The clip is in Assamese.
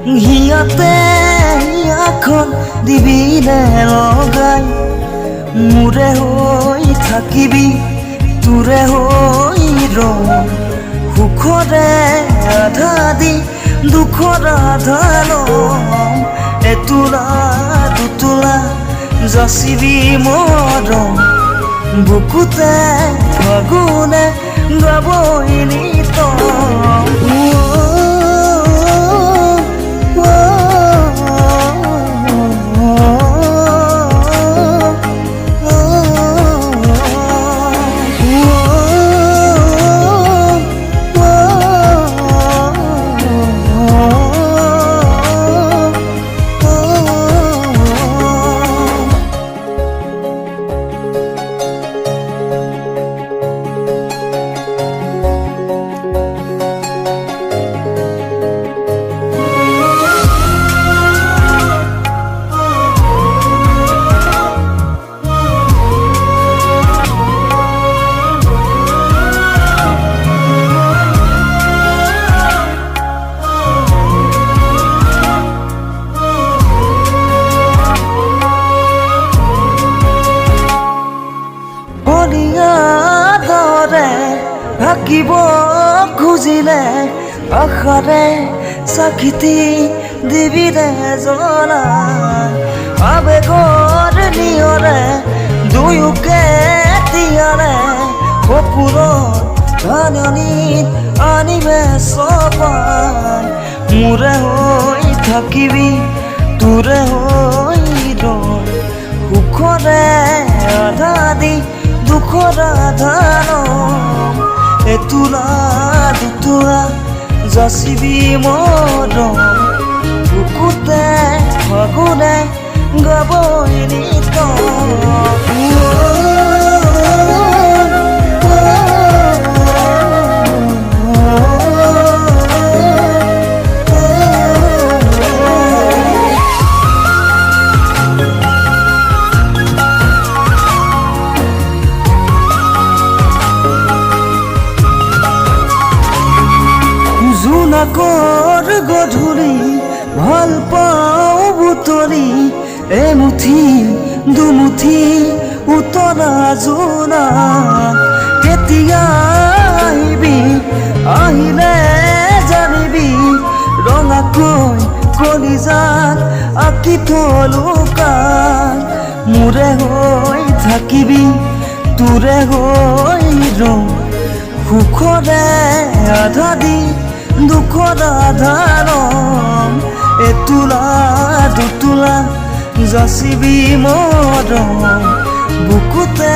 হিয়াতে হিয়াখন দিবিনে লগাই মোৰে হৈ থাকিবি তোৰে হৈ ৰম সুখৰে আধা দি দুখৰ আধা লম এতোলা দুতোলা যাচিবি মৰম বুকুতে ফাগুনে গাবই নিত থাকিব খুজিলে আশাৰে চাকিতি দিবিৰে জ্বলা আবেগৰ নিয়ৰে দুয়োকে তিয়াৰে সপোনত ধাননিত আনিবে চপাই মোৰে হৈ থাকিবি তোৰে হৈ ৰম সুখৰে আধা দি দুখৰ আধা লম এতোলা দুতোলা যাচিবি মৰম বুকুতে ফাগুনে গাবই নিত জোনাকৰ গধূলি ভাল পাওঁ বুটলি এমুঠি দুমুঠি উতলা জোনা কেতিয়া আহিবি আহিলে জানিবি ৰঙাকৈ কলিজাত আঁকি থলো কান মোৰে হৈ থাকিবি তোৰে হৈ ৰম সুখৰে আধা দি দুখৰ আধা লম এতোলা দুতোলা যাচিবি মৰম বুকুতে